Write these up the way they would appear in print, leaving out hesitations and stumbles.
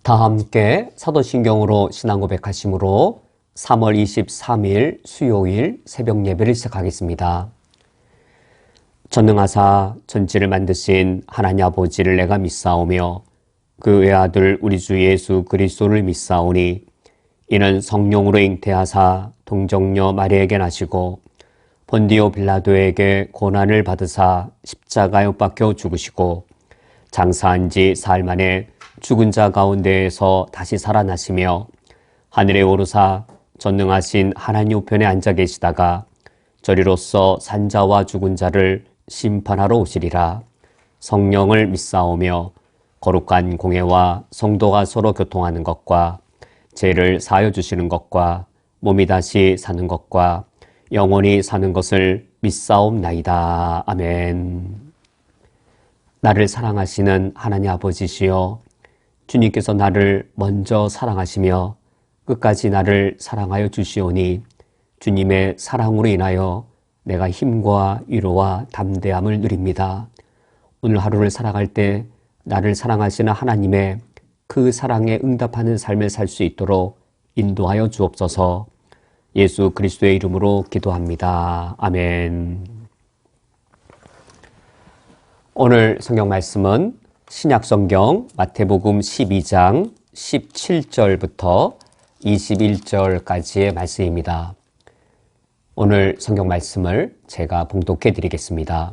다 함께 사도신경으로 신앙 고백하심으로 3월 23일 수요일 새벽 예배를 시작하겠습니다. 전능하사 전지를 만드신 하나님 아버지를 내가 믿사오며 그 외아들 우리 주 예수 그리스도를 믿사오니 이는 성령으로 잉태하사 동정녀 마리아에게 나시고 본디오 빌라도에게 고난을 받으사 십자가에 못 박혀 죽으시고 장사한 지 사흘 만에 죽은 자 가운데에서 다시 살아나시며 하늘에 오르사 전능하신 하나님 우편에 앉아 계시다가 저리로서 산자와 죽은 자를 심판하러 오시리라. 성령을 믿사오며 거룩한 공회와 성도가 서로 교통하는 것과 죄를 사하여 주시는 것과 몸이 다시 사는 것과 영원히 사는 것을 믿사옵나이다. 아멘. 나를 사랑하시는 하나님 아버지시여, 주님께서 나를 먼저 사랑하시며 끝까지 나를 사랑하여 주시오니 주님의 사랑으로 인하여 내가 힘과 위로와 담대함을 누립니다. 오늘 하루를 살아갈 때 나를 사랑하시는 하나님의 그 사랑에 응답하는 삶을 살 수 있도록 인도하여 주옵소서. 예수 그리스도의 이름으로 기도합니다. 아멘. 오늘 성경 말씀은 신약성경 마태복음 12장 17절부터 21절까지의 말씀입니다. 오늘 성경 말씀을 제가 봉독해 드리겠습니다.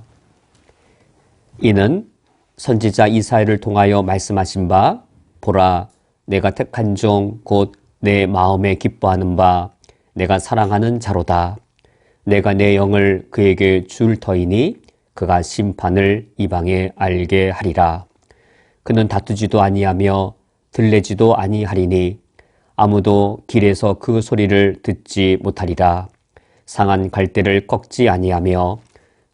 이는 선지자 이사야를 통하여 말씀하신 바, 보라, 내가 택한 종 곧 내 마음에 기뻐하는 바 내가 사랑하는 자로다. 내가 내 영을 그에게 줄 터이니 그가 심판을 이방에 알게 하리라. 그는 다투지도 아니하며 들레지도 아니하리니 아무도 길에서 그 소리를 듣지 못하리라. 상한 갈대를 꺾지 아니하며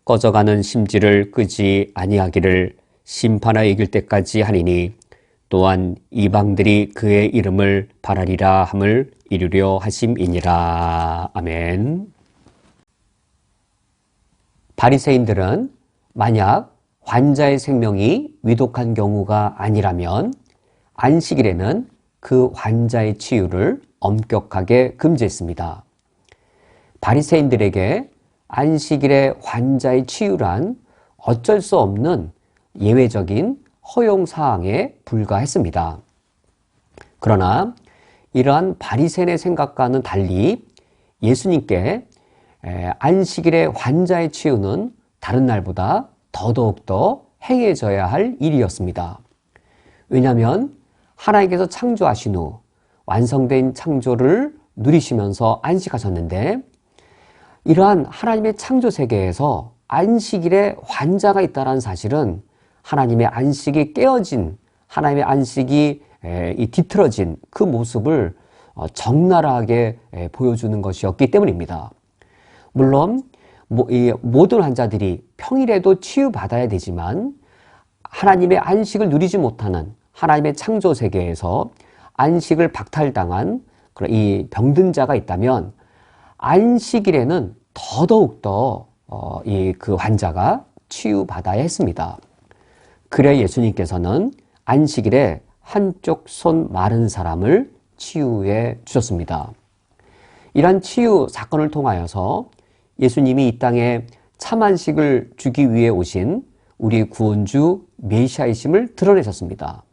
꺼져가는 심지를 끄지 아니하기를 심판하여 이길 때까지 하리니 또한 이방들이 그의 이름을 바라리라 함을 이루려 하심이니라. 아멘. 바리새인들은 만약 환자의 생명이 위독한 경우가 아니라면 안식일에는 그 환자의 치유를 엄격하게 금지했습니다. 바리새인들에게 안식일의 환자의 치유란 어쩔 수 없는 예외적인 허용사항에 불과했습니다. 그러나 이러한 바리새인의 생각과는 달리 예수님께 안식일의 환자의 치유는 다른 날보다 더더욱더 행해져야 할 일이었습니다. 왜냐하면 하나님께서 창조하신 후 완성된 창조를 누리시면서 안식하셨는데 이러한 하나님의 창조 세계에서 안식일에 환자가 있다는 사실은 하나님의 안식이 깨어진, 하나님의 안식이 뒤틀어진 그 모습을 적나라하게 보여주는 것이었기 때문입니다. 물론 이 모든 환자들이 평일에도 치유받아야 되지만 하나님의 안식을 누리지 못하는 하나님의 창조 세계에서 안식을 박탈당한 이 병든 자가 있다면 안식일에는 더더욱더 그 환자가 치유받아야 했습니다. 그래 예수님께서는 안식일에 한쪽 손 마른 사람을 치유해 주셨습니다. 이러한 치유 사건을 통하여서 예수님이 이 땅에 참안식을 주기 위해 오신 우리 구원주 메시아이심을 드러내셨습니다.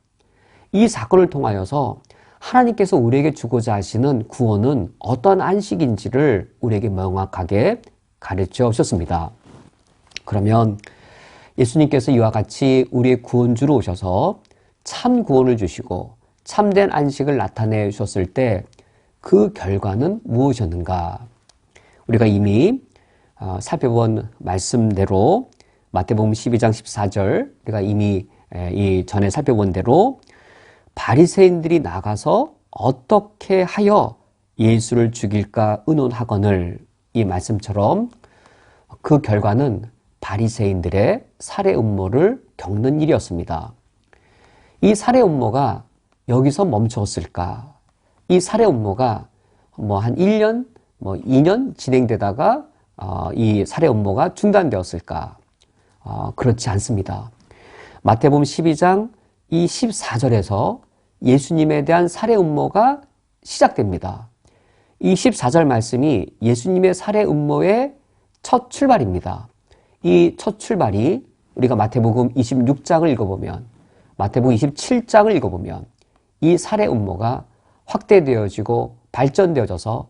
이 사건을 통하여서 하나님께서 우리에게 주고자 하시는 구원은 어떤 안식인지를 우리에게 명확하게 가르쳐 주셨습니다. 그러면 예수님께서 이와 같이 우리의 구원주로 오셔서 참 구원을 주시고 참된 안식을 나타내 주셨을 때 그 결과는 무엇이었는가? 우리가 이미 살펴본 말씀대로 마태복음 12장 14절 우리가 이미 이 전에 살펴본 대로 바리새인들이 나가서 어떻게 하여 예수를 죽일까 의논하거늘 이 말씀처럼 그 결과는 바리새인들의 살해 음모를 겪는 일이었습니다. 이 살해 음모가 여기서 멈추었을까? 이 살해 음모가 한 1년, 2년 진행되다가 이 살해 음모가 중단되었을까? 그렇지 않습니다. 마태복음 12장 이 14절에서 예수님에 대한 살해 음모가 시작됩니다. 이 14절 말씀이 예수님의 살해 음모의 첫 출발입니다. 이 첫 출발이 우리가 마태복음 26장을 읽어보면, 마태복음 27장을 읽어보면 이 살해 음모가 확대되어지고 발전되어져서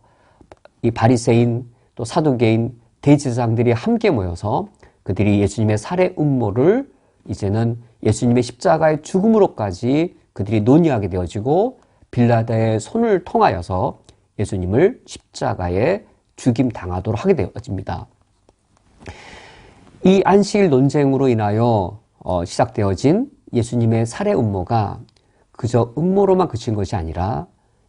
이 바리새인 또 사두개인 대제사장들이 함께 모여서 그들이 예수님의 살해 음모를 이제는 예수님의 십자가의 죽음으로까지 그들이 논의하게 되어지고 빌라도의 손을 통하여서 예수님을 십자가에 죽임 당하도록 하게 되어집니다. 이 안식일 논쟁으로 인하여 시작되어진 예수님의 살해 음모가 그저 음모로만 그친 것이 아니라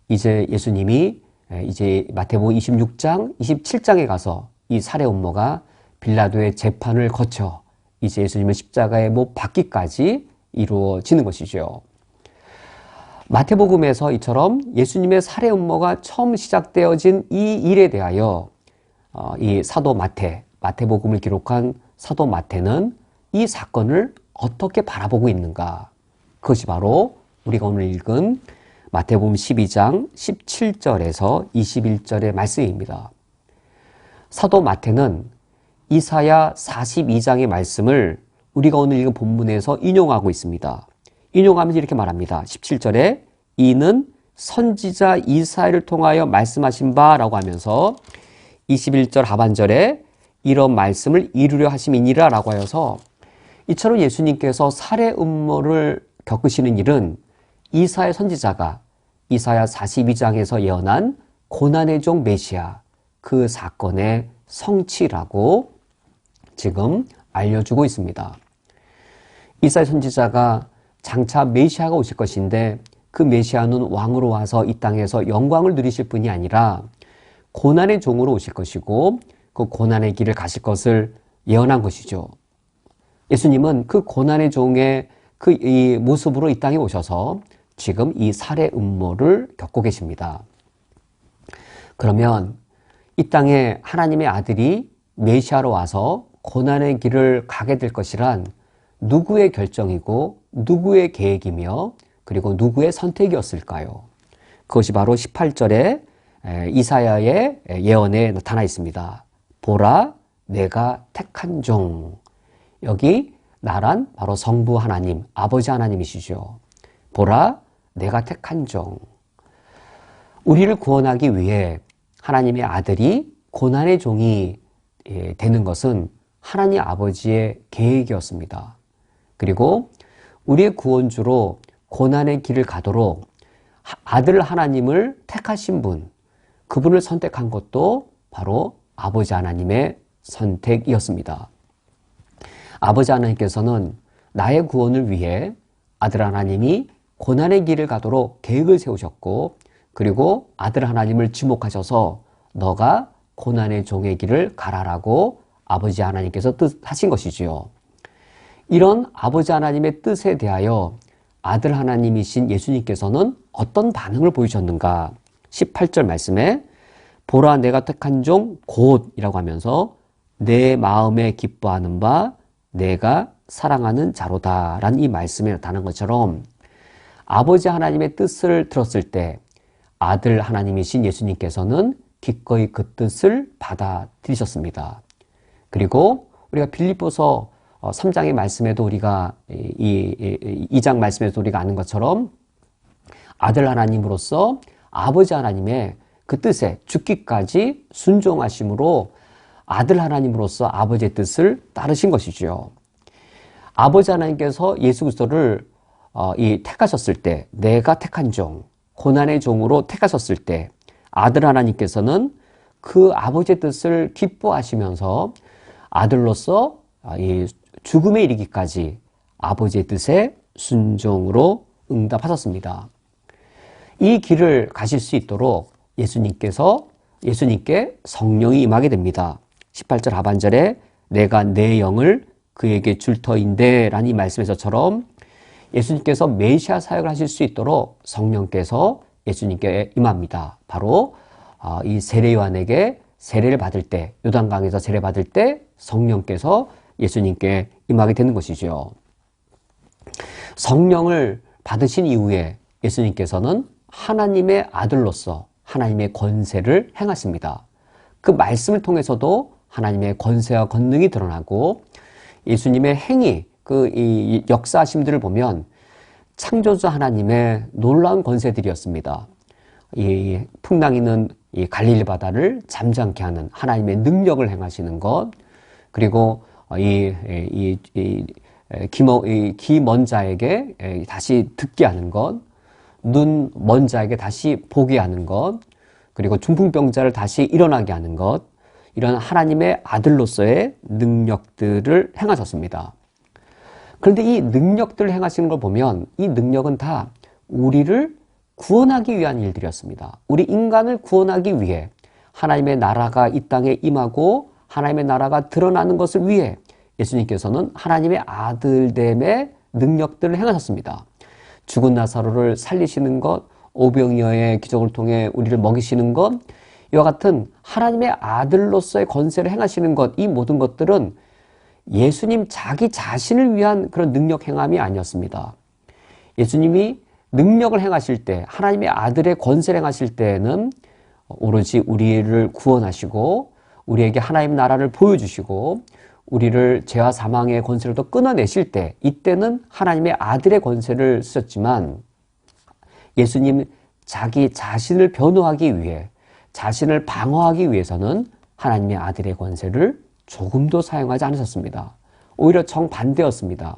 이제 예수님이 이제 마태복음 26장, 27장에 가서 이 살해 음모가 빌라도의 재판을 거쳐 이제 예수님을 십자가에 못 박기까지 이루어지는 것이죠. 마태복음에서 이처럼 예수님의 살해 음모가 처음 시작되어진 이 일에 대하여 이 사도 마태복음을 기록한 사도 마태는 이 사건을 어떻게 바라보고 있는가? 그것이 바로 우리가 오늘 읽은 마태복음 12장 17절에서 21절의 말씀입니다. 사도 마태는 이사야 42장의 말씀을 우리가 오늘 읽은 본문에서 인용하고 있습니다. 인용하면서 이렇게 말합니다. 17절에 이는 선지자 이사야를 통하여 말씀하신 바라고 하면서 21절 하반절에 이런 말씀을 이루려 하심이니라 라고 하여서 이처럼 예수님께서 살해 음모를 겪으시는 일은 이사야 선지자가 이사야 42장에서 예언한 고난의 종 메시아 그 사건의 성취라고 지금 알려주고 있습니다. 이사야 선지자가 장차 메시아가 오실 것인데 그 메시아는 왕으로 와서 이 땅에서 영광을 누리실 뿐이 아니라 고난의 종으로 오실 것이고 그 고난의 길을 가실 것을 예언한 것이죠. 예수님은 그 고난의 종의 이 모습으로 이 땅에 오셔서 지금 이 살해 음모를 겪고 계십니다. 그러면 이 땅에 하나님의 아들이 메시아로 와서 고난의 길을 가게 될 것이란 누구의 결정이고 누구의 계획이며 그리고 누구의 선택이었을까요? 그것이 바로 18절에 이사야의 예언에 나타나 있습니다. 보라, 내가 택한 종. 여기 나란 바로 성부 하나님, 아버지 하나님이시죠. 보라, 내가 택한 종. 우리를 구원하기 위해 하나님의 아들이 고난의 종이 되는 것은 하나님 아버지의 계획이었습니다. 그리고 우리의 구원주로 고난의 길을 가도록 아들 하나님을 택하신 분, 그분을 선택한 것도 바로 아버지 하나님의 선택이었습니다. 아버지 하나님께서는 나의 구원을 위해 아들 하나님이 고난의 길을 가도록 계획을 세우셨고 그리고 아들 하나님을 지목하셔서 너가 고난의 종의 길을 가라라고 아버지 하나님께서 뜻하신 것이지요. 이런 아버지 하나님의 뜻에 대하여 아들 하나님이신 예수님께서는 어떤 반응을 보이셨는가? 18절 말씀에 보라 내가 택한 종 곧이라고 하면서 내 마음에 기뻐하는 바 내가 사랑하는 자로다 라는 이 말씀에 나타난 것처럼 아버지 하나님의 뜻을 들었을 때 아들 하나님이신 예수님께서는 기꺼이 그 뜻을 받아들이셨습니다. 그리고 우리가 빌립보서 3장의 말씀에도 우리가 2장 말씀에도 우리가 아는 것처럼 아들 하나님으로서 아버지 하나님의 그 뜻에 죽기까지 순종하심으로 아들 하나님으로서 아버지의 뜻을 따르신 것이죠. 아버지 하나님께서 예수 그리스도를 택하셨을 때 내가 택한 종, 고난의 종으로 택하셨을 때 아들 하나님께서는 그 아버지의 뜻을 기뻐하시면서 아들로서 이 죽음에 이르기까지 아버지의 뜻에 순종으로 응답하셨습니다. 이 길을 가실 수 있도록 예수님께 성령이 임하게 됩니다. 18절 하반절에 내가 내 영을 그에게 줄 터인데 라는 이 말씀에서처럼 예수님께서 메시아 사역을 하실 수 있도록 성령께서 예수님께 임합니다. 바로 이 세례 요한에게 세례를 받을 때 요단강에서 세례 받을 때 성령께서 예수님께 임하게 되는 것이죠. 성령을 받으신 이후에 예수님께서는 하나님의 아들로서 하나님의 권세를 행하십니다. 그 말씀을 통해서도 하나님의 권세와 권능이 드러나고 예수님의 행위, 이 역사하심들을 보면 창조주 하나님의 놀라운 권세들이었습니다. 이 풍랑이는 이 갈릴리 바다를 잠잠케 하는 하나님의 능력을 행하시는 것, 그리고 귀 먼 자에게 다시 듣게 하는 것, 눈 먼 자에게 다시 보게 하는 것, 그리고 중풍병자를 다시 일어나게 하는 것, 이런 하나님의 아들로서의 능력들을 행하셨습니다. 그런데 이 능력들을 행하시는 걸 보면 이 능력은 다 우리를 구원하기 위한 일들이었습니다. 우리 인간을 구원하기 위해 하나님의 나라가 이 땅에 임하고 하나님의 나라가 드러나는 것을 위해 예수님께서는 하나님의 아들됨의 능력들을 행하셨습니다. 죽은 나사로를 살리시는 것, 오병이어의 기적을 통해 우리를 먹이시는 것, 이와 같은 하나님의 아들로서의 권세를 행하시는 것, 이 모든 것들은 예수님 자기 자신을 위한 그런 능력 행함이 아니었습니다. 예수님이 능력을 행하실 때, 하나님의 아들의 권세를 행하실 때에는 오로지 우리를 구원하시고 우리에게 하나님의 나라를 보여주시고 우리를 죄와 사망의 권세를 더 끊어내실 때, 이때는 하나님의 아들의 권세를 쓰셨지만 예수님 자기 자신을 변호하기 위해, 자신을 방어하기 위해서는 하나님의 아들의 권세를 조금도 사용하지 않으셨습니다. 오히려 정반대였습니다.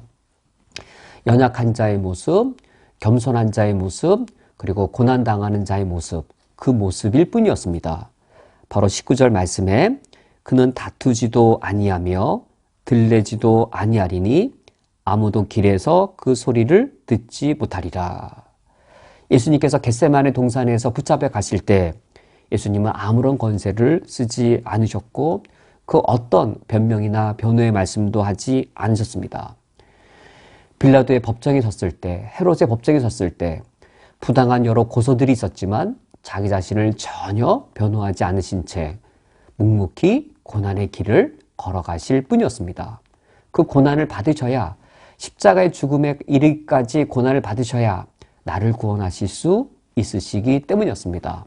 연약한 자의 모습, 겸손한 자의 모습, 그리고 고난당하는 자의 모습, 그 모습일 뿐이었습니다. 바로 19절 말씀에 그는 다투지도 아니하며 들레지도 아니하리니 아무도 길에서 그 소리를 듣지 못하리라. 예수님께서 겟세마네 동산에서 붙잡혀 가실 때 예수님은 아무런 권세를 쓰지 않으셨고 그 어떤 변명이나 변호의 말씀도 하지 않으셨습니다. 빌라도의 법정에 섰을 때, 헤롯의 법정에 섰을 때 부당한 여러 고소들이 있었지만 자기 자신을 전혀 변호하지 않으신 채 묵묵히 고난의 길을 걸어가실 뿐이었습니다. 그 고난을 받으셔야, 십자가의 죽음에 이르기까지 고난을 받으셔야 나를 구원하실 수 있으시기 때문이었습니다.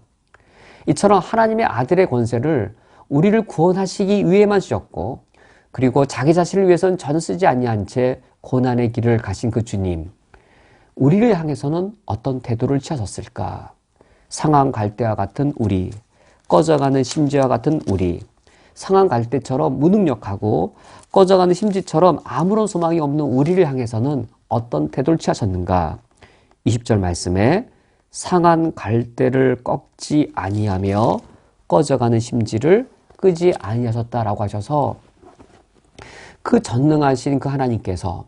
이처럼 하나님의 아들의 권세를 우리를 구원하시기 위해만 쓰셨고, 그리고 자기 자신을 위해서는 전혀 쓰지 아니한 채 고난의 길을 가신 그 주님, 우리를 향해서는 어떤 태도를 취하셨을까? 상한 갈대와 같은 우리, 꺼져가는 심지와 같은 우리, 상한 갈대처럼 무능력하고 꺼져가는 심지처럼 아무런 소망이 없는 우리를 향해서는 어떤 태도를 취하셨는가? 20절 말씀에 상한 갈대를 꺾지 아니하며 꺼져가는 심지를 끄지 아니하셨다라고 하셔서 그 전능하신 그 하나님께서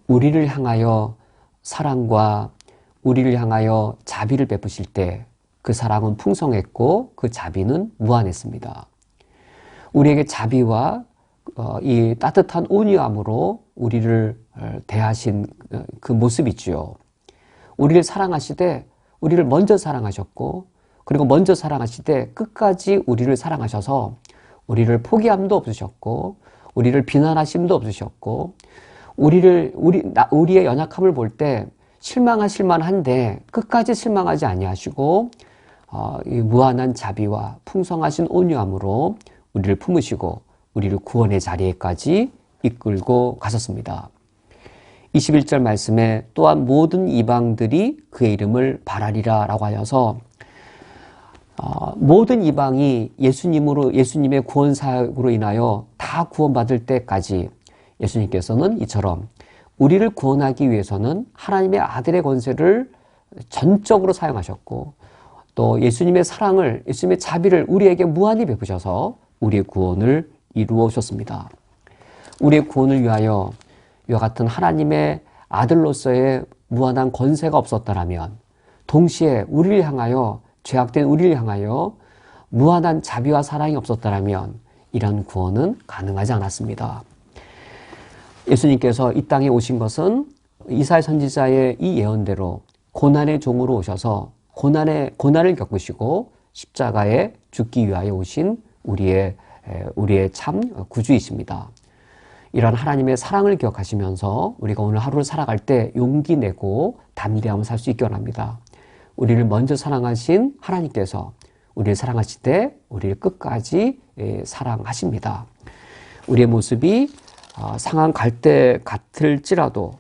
우리를 향하여 사랑과 우리를 향하여 자비를 베푸실 때 그 사랑은 풍성했고 그 자비는 무한했습니다. 우리에게 자비와 이 따뜻한 온유함으로 우리를 대하신 그 모습이지요. 우리를 사랑하시되 우리를 먼저 사랑하셨고, 그리고 먼저 사랑하시되 끝까지 우리를 사랑하셔서 우리를 포기함도 없으셨고 우리를 비난하심도 없으셨고 우리의 연약함을 볼 때 실망하실 만한데 끝까지 실망하지 아니하시고 이 무한한 자비와 풍성하신 온유함으로 우리를 품으시고 우리를 구원의 자리에까지 이끌고 가셨습니다. 21절 말씀에 또한 모든 이방들이 그의 이름을 바라리라 라고 하여서 모든 이방이 예수님의 구원 사역으로 인하여 다 구원받을 때까지 예수님께서는 이처럼 우리를 구원하기 위해서는 하나님의 아들의 권세를 전적으로 사용하셨고 또 예수님의 사랑을, 예수님의 자비를 우리에게 무한히 베푸셔서 우리의 구원을 이루어 오셨습니다. 우리의 구원을 위하여 이와 같은 하나님의 아들로서의 무한한 권세가 없었다라면 동시에 우리를 향하여 죄악된 우리를 향하여 무한한 자비와 사랑이 없었다라면 이런 구원은 가능하지 않았습니다. 예수님께서 이 땅에 오신 것은 이사야 선지자의 이 예언대로 고난의 종으로 오셔서 고난을 겪으시고 십자가에 죽기 위하여 오신 우리의 참 구주이십니다. 이런 하나님의 사랑을 기억하시면서 우리가 오늘 하루를 살아갈 때 용기 내고 담대함을 살 수 있기 원합니다. 우리를 먼저 사랑하신 하나님께서 우리를 사랑하실 때 우리를 끝까지 사랑하십니다. 우리의 모습이 상한 갈대 같을지라도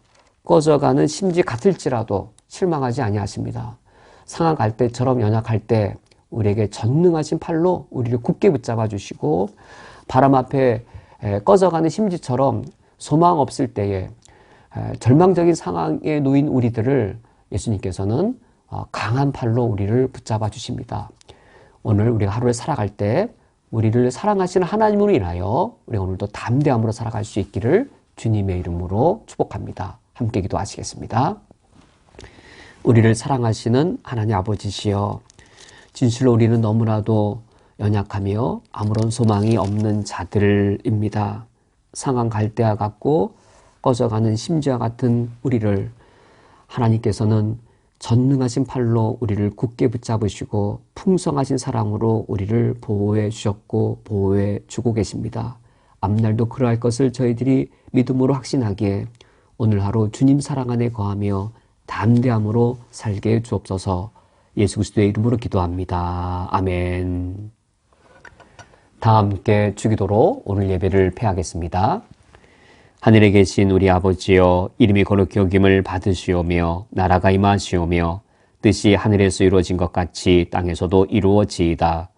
꺼져가는 심지 같을지라도 실망하지 아니하십니다. 상한 갈대처럼 연약할 때 우리에게 전능하신 팔로 우리를 굳게 붙잡아 주시고 바람 앞에 꺼져가는 심지처럼 소망 없을 때에 절망적인 상황에 놓인 우리들을 예수님께서는 강한 팔로 우리를 붙잡아 주십니다. 오늘 우리가 하루를 살아갈 때 우리를 사랑하시는 하나님으로 인하여 우리가 오늘도 담대함으로 살아갈 수 있기를 주님의 이름으로 축복합니다. 함께 기도하시겠습니다. 우리를 사랑하시는 하나님 아버지시여, 진실로 우리는 너무나도 연약하며 아무런 소망이 없는 자들입니다. 상한 갈대와 같고 꺼져가는 심지와 같은 우리를 하나님께서는 전능하신 팔로 우리를 굳게 붙잡으시고 풍성하신 사랑으로 우리를 보호해 주셨고 보호해 주고 계십니다. 앞날도 그러할 것을 저희들이 믿음으로 확신하기에 오늘 하루 주님 사랑 안에 거하며 담대함으로 살게 해 주옵소서. 예수 그리스도의 이름으로 기도합니다. 아멘. 다 함께 주기도로 오늘 예배를 폐하겠습니다. 하늘에 계신 우리 아버지여, 이름이 거룩히 여김을 받으시오며 나라가 임하시오며 뜻이 하늘에서 이루어진 것 같이 땅에서도 이루어지이다.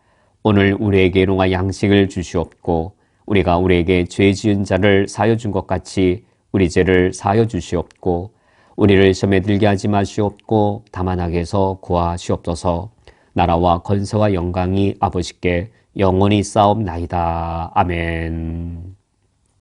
오늘 우리에게 일용할 양식을 주시옵고 우리가 우리에게 죄 지은 자를 사하여 준 것 같이 우리 죄를 사하여 주시옵고 우리를 시험에 들게 하지 마시옵고 다만 악에서 구하시옵소서. 나라와 권세와 영광이 아버지께 영원히 싸움나이다. 아멘.